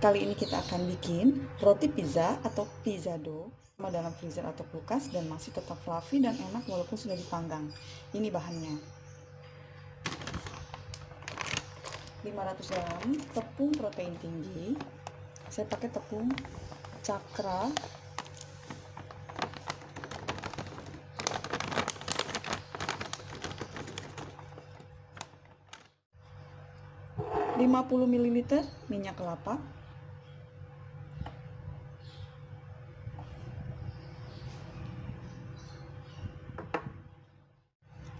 Kali ini kita akan bikin roti pizza atau pizza dough sama dalam freezer atau kulkas dan masih tetap fluffy dan enak walaupun sudah dipanggang. Ini bahannya. 500 gram tepung protein tinggi. Saya pakai tepung cakra. ,50 ml minyak kelapa,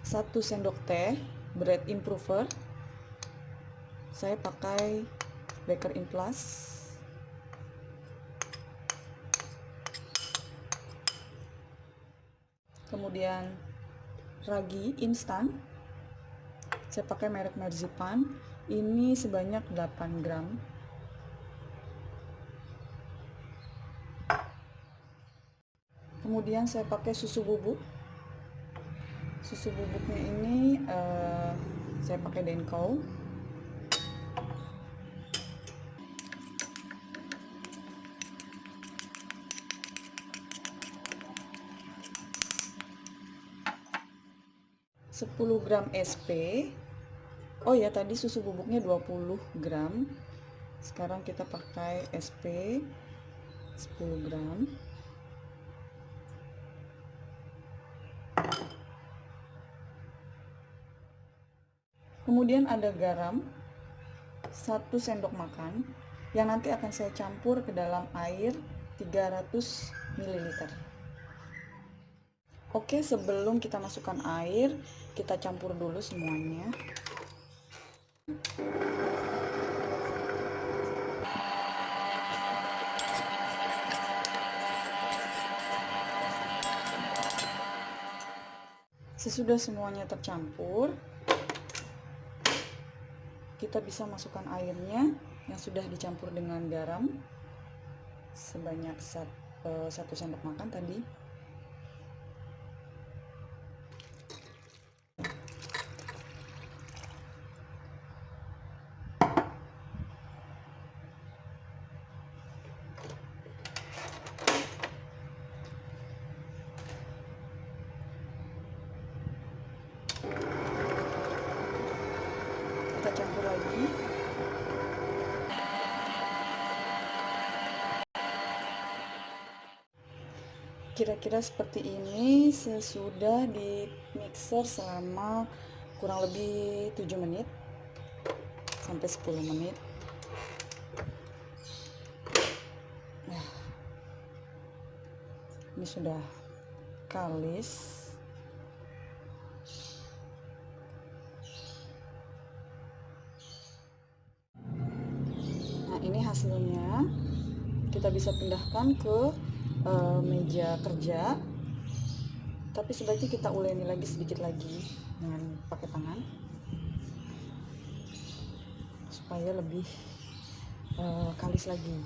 1 sendok teh bread improver. Saya pakai Baker in Plus. Kemudian ragi instan. Saya pakai merek Marzipan. Ini sebanyak 8 gram. Kemudian saya pakai susu bubuk. Susu bubuknya ini saya pakai Denko. ,10 gram SP. Oh ya, tadi susu bubuknya 20 gram. Sekarang kita pakai SP 10 gram. Kemudian ada garam 1 sendok makan yang nanti akan saya campur ke dalam air 300 ml. Oke, sebelum kita masukkan air, kita campur dulu semuanya. Sesudah semuanya tercampur, kita bisa masukkan airnya yang sudah dicampur dengan garam sebanyak 1 sendok makan tadi. Kita campur lagi. Kira-kira seperti ini sesudah di mixer selama kurang lebih 7 menit sampai 10 menit. Nah, ini sudah kalis. Nah, ini hasilnya. Kita bisa pindahkan ke meja kerja, tapi sebaiknya kita uleni lagi sedikit lagi dengan pakai tangan supaya lebih kalis lagi.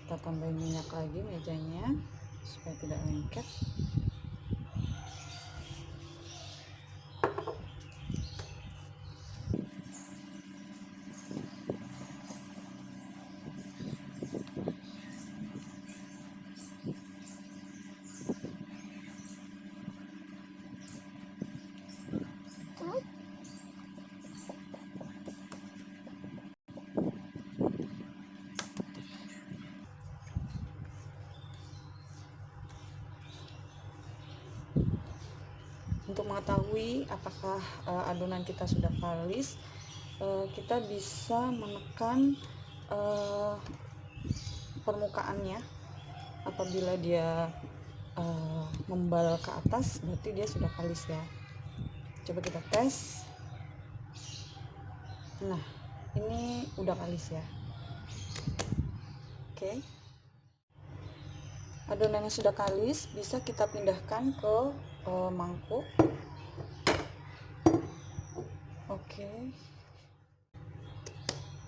Kita tambahin minyak lagi mejanya supaya tidak lengket. Untuk mengetahui apakah adonan kita sudah kalis, kita bisa menekan permukaannya. Apabila dia membal ke atas, berarti dia sudah kalis ya. Coba kita tes. Nah, ini udah kalis ya. Oke. Adonan yang sudah kalis bisa kita pindahkan ke mangkuk. Oke.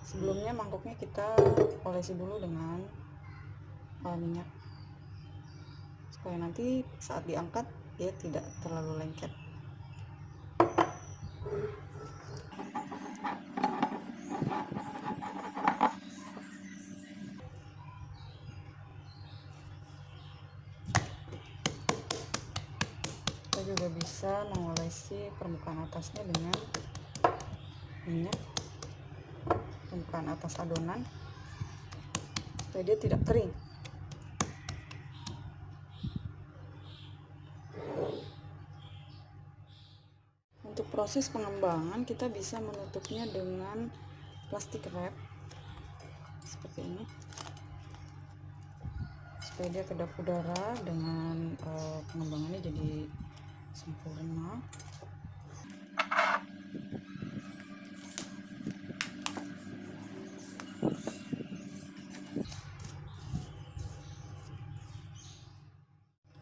Sebelumnya mangkuknya kita olesi dulu dengan minyak supaya nanti saat diangkat dia tidak terlalu lengket. Kita juga bisa mengolesi permukaan atasnya dengan minyak, permukaan atas adonan supaya dia tidak kering. Untuk proses pengembangan kita bisa menutupnya dengan plastik wrap seperti ini supaya dia kedap udara, dengan pengembangannya jadi sempurna.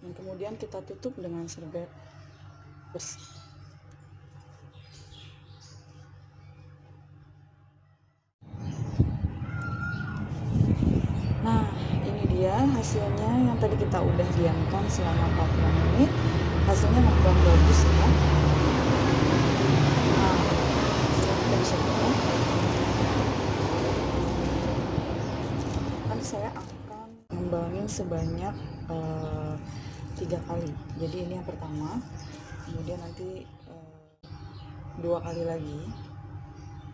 Dan kemudian kita tutup dengan serbet bersih. Nah, ini dia hasilnya yang tadi kita udah diamkan selama 40 menit. Hasilnya mengembang bagus ya. Nah, sekarang kita bisa buka. Kan saya akan ngembangin sebanyak 3 kali. Jadi ini yang pertama, kemudian nanti 2 kali lagi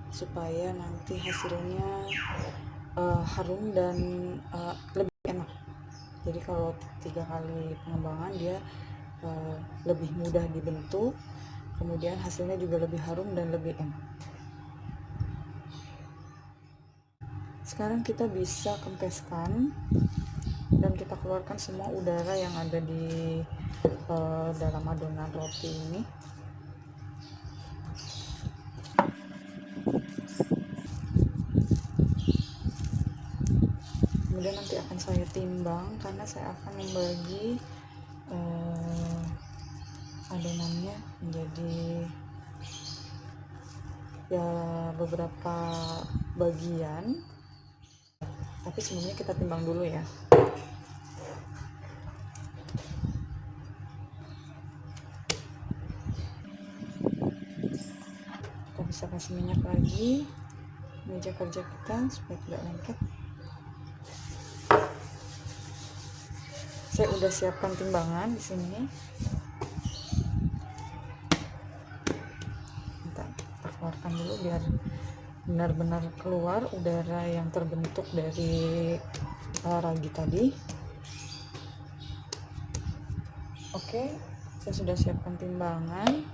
supaya nanti hasilnya harum dan lebih enak. Jadi kalau 3 kali pengembangan dia lebih mudah dibentuk, kemudian hasilnya juga lebih harum dan lebih enak. Sekarang kita bisa kempeskan dan kita keluarkan semua udara yang ada di dalam adonan roti ini. Kemudian nanti akan saya timbang karena saya akan membagi adonannya menjadi ya beberapa bagian, tapi sebelumnya kita timbang dulu ya. Kita bisa kasih minyak lagi meja kerja kita supaya tidak lengket. Saya udah siapkan timbangan di sini. Kita keluarkan dulu biar benar-benar keluar udara yang terbentuk dari ragi tadi. Oke, saya sudah siapkan timbangan.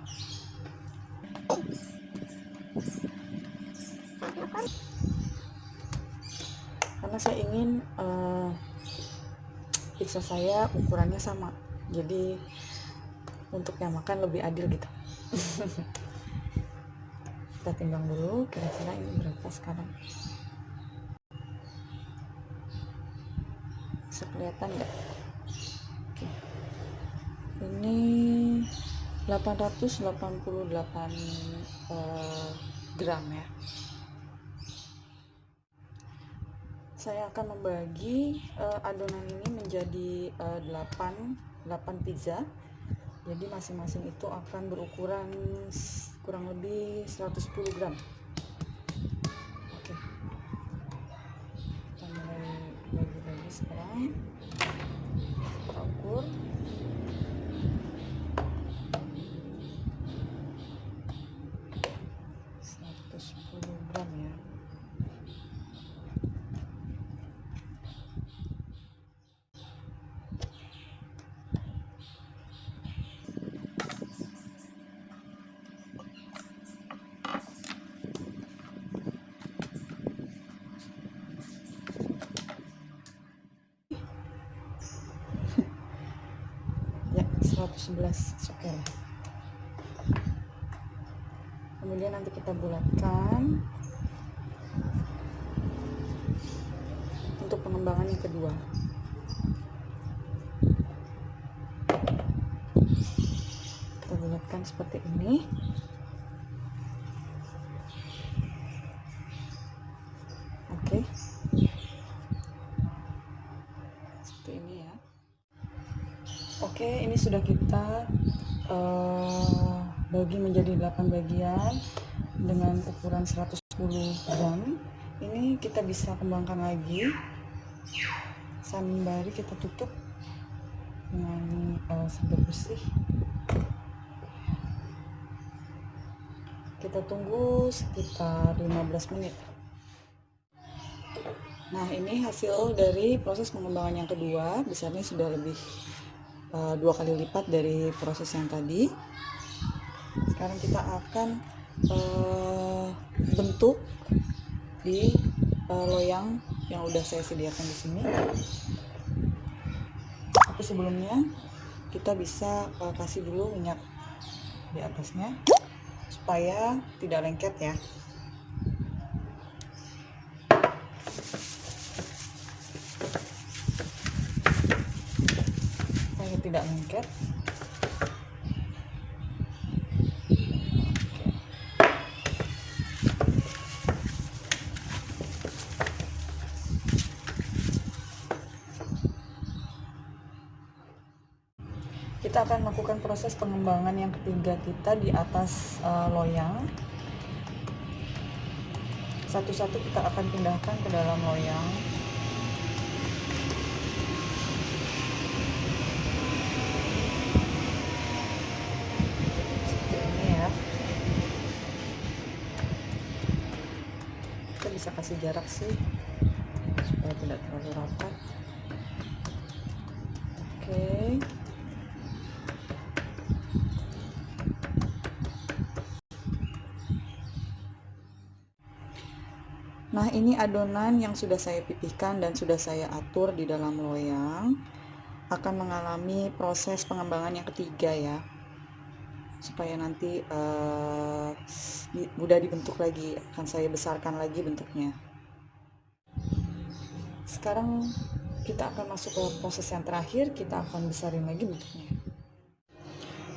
Karena saya ingin pizza saya ukurannya sama, jadi untuk yang makan lebih adil gitu. Kita timbang dulu kira-kira ini berapa sekarang. Bisa kelihatan nggak? Oke. Ini 888 gram ya. Saya akan membagi adonan ini menjadi 8 pizza. Jadi masing-masing itu akan berukuran kurang lebih 110 gram. Oke. Kita mulai bagi-bagi sekarang. Kita ukur. Ya, 111 oke lah. Kemudian nanti kita bulatkan. Untuk untuk pengembangan yang kedua. Kita bulatkan seperti ini. Oke. Seperti ini ya. Oke, ini sudah kita bagi menjadi 8 bagian dengan ukuran 110 gram. Ini kita bisa kembangkan lagi sembari kita tutup dengan serbet bersih. Kita tunggu sekitar 15 menit. Nah, ini hasil dari proses pengembangan yang kedua. Besarnya sudah lebih 2 kali lipat dari proses yang tadi. Sekarang kita akan bentuk di loyang yang udah saya sediakan di sini. Tapi sebelumnya kita bisa kasih dulu minyak di atasnya supaya tidak lengket ya. Supaya tidak lengket. Kita akan melakukan proses pengembangan yang ketiga kita di atas loyang. Satu-satu kita akan pindahkan ke dalam loyang. Seperti ini ya. Kita bisa kasih jarak sih supaya tidak terlalu rapat. Oke. Nah, ini adonan yang sudah saya pipihkan dan sudah saya atur di dalam loyang akan mengalami proses pengembangan yang ketiga ya, supaya nanti mudah dibentuk lagi. Akan saya besarkan lagi bentuknya. Sekarang kita akan masuk ke proses yang terakhir, kita akan besarin lagi bentuknya.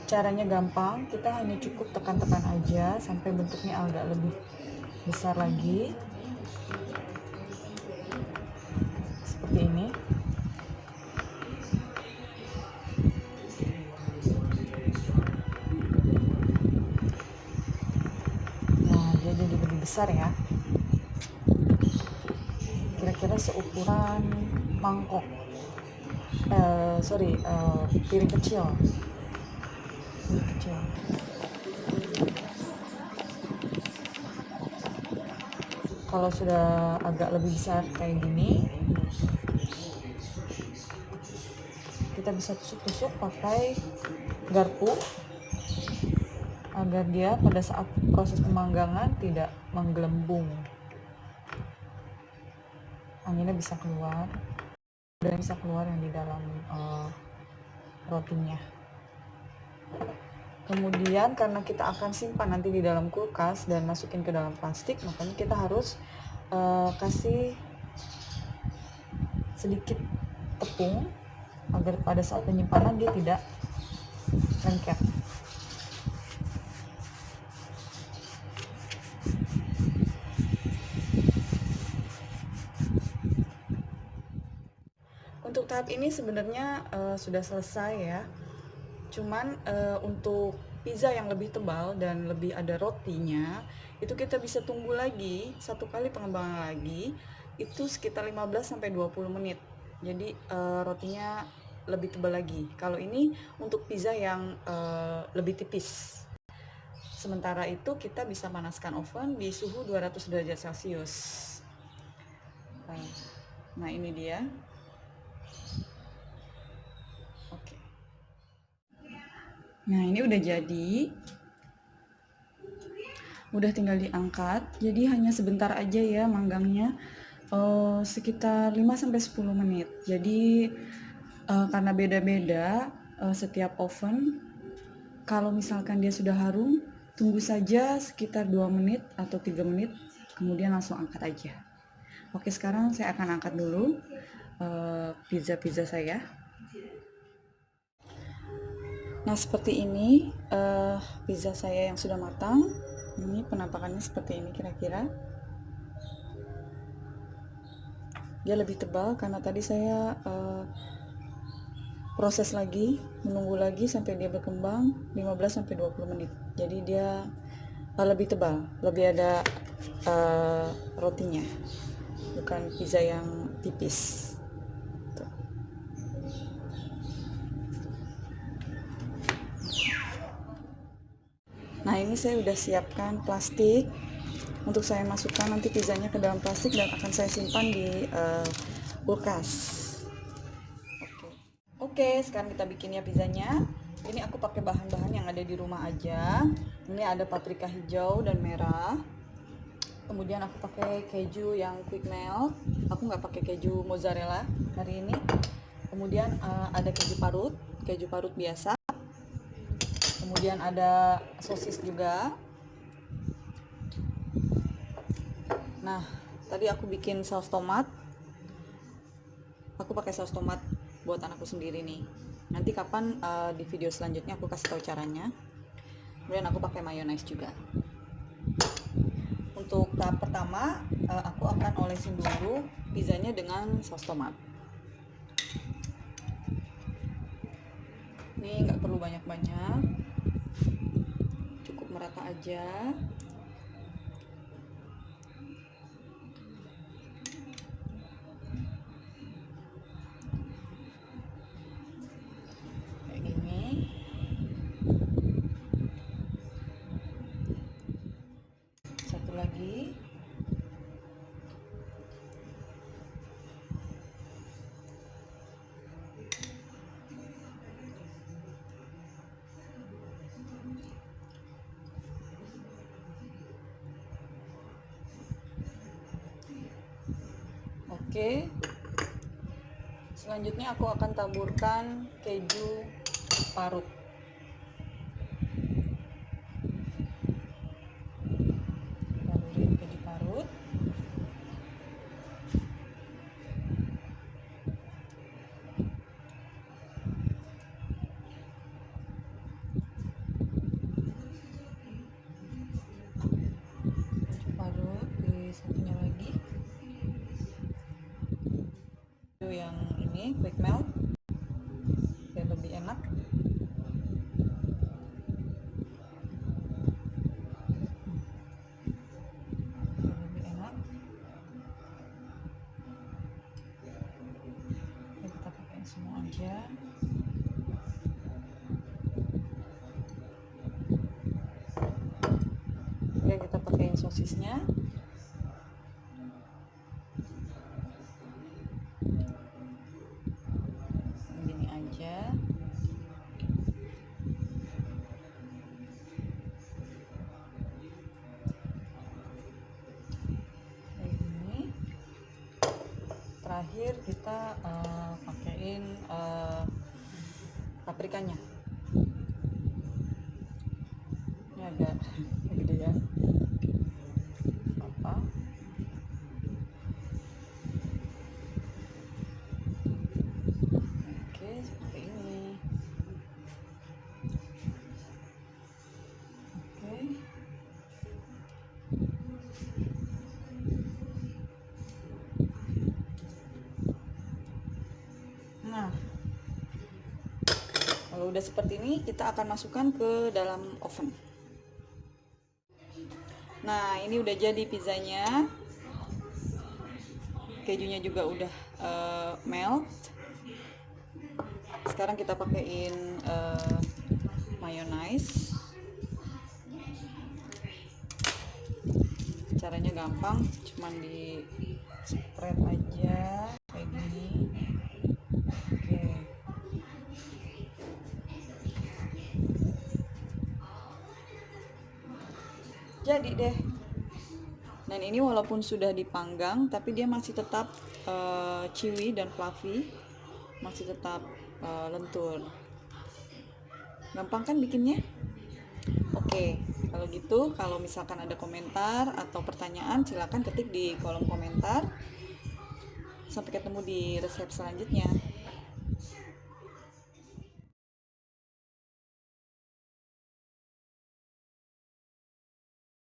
Caranya gampang, kita hanya cukup tekan-tekan aja sampai bentuknya agak lebih besar lagi. Seperti ini. Nah, dia jadi lebih besar ya. Kira-kira seukuran mangkok. Piring kecil. Piring kecil. Kalau sudah agak lebih besar kayak gini, kita bisa tusuk-tusuk pakai garpu agar dia pada saat proses pemanggangan tidak menggelembung. Anginnya bisa keluar dan bisa keluar yang di dalam rotinya. Kemudian karena kita akan simpan nanti di dalam kulkas dan masukin ke dalam plastik, makanya kita harus kasih sedikit tepung agar pada saat penyimpanan dia tidak lengket. Untuk tahap ini sebenarnya sudah selesai ya. Cuman untuk pizza yang lebih tebal dan lebih ada rotinya, itu kita bisa tunggu lagi, satu kali pengembangan lagi, itu sekitar 15-20 menit. Jadi rotinya lebih tebal lagi. Kalau ini untuk pizza yang lebih tipis. Sementara itu kita bisa panaskan oven di suhu 200 derajat Celcius. Nah, ini dia. Oke. Nah, ini udah jadi. Udah tinggal diangkat. Jadi hanya sebentar aja ya manggangnya. Sekitar 5-10 menit. Jadi karena beda-beda setiap oven, kalau misalkan dia sudah harum, tunggu saja sekitar 2 menit atau 3 menit, kemudian langsung angkat aja. Oke, sekarang saya akan angkat dulu pizza saya. Nah, seperti ini pizza saya yang sudah matang. Ini penampakannya seperti ini kira-kira. Dia lebih tebal karena tadi saya proses lagi, menunggu lagi sampai dia berkembang 15-20 menit. Jadi dia lebih tebal, lebih ada rotinya, bukan pizza yang tipis. Tuh. Nah, ini saya udah siapkan plastik untuk saya masukkan nanti pizzanya ke dalam plastik dan akan saya simpan di kulkas. Oke, sekarang kita bikin ya pizzanya. Ini aku pakai bahan-bahan yang ada di rumah aja. Ini ada paprika hijau dan merah. Kemudian aku pakai keju yang quick melt. Aku nggak pakai keju mozzarella hari ini. Kemudian ada keju parut biasa. Kemudian ada sosis juga. Nah, tadi aku bikin saus tomat. Aku pakai saus tomat buat anakku sendiri nih. Nanti kapan di video selanjutnya aku kasih tahu caranya. Kemudian aku pakai mayones juga. Untuk tahap pertama aku akan olesin dulu pizzanya dengan saus tomat. Ini nggak perlu banyak-banyak, cukup merata aja. Lagi oke, selanjutnya aku akan taburkan keju parut. Satunya lagi itu yang ini quick melt biar lebih enak. Ya, kita pakai semua aja. Ya, kita pakein sosisnya. Gini aja. Ini terakhir kita pakein paprikanya. Ini agak gedean. Apa? Oke, seperti ini. Oke. Nah, kalau udah seperti ini, kita akan masukkan ke dalam oven. Nah, ini udah jadi pizzanya. Kejunya juga udah melt. Sekarang kita pakein mayones. Caranya gampang, cuman di spread aja kayak gini. Oke. Jadi deh. Dan ini walaupun sudah dipanggang, tapi dia masih tetap chewy dan fluffy, masih tetap lentur. Gampang kan bikinnya? Oke, kalau gitu, kalau misalkan ada komentar atau pertanyaan, silakan ketik di kolom komentar. Sampai ketemu di resep selanjutnya.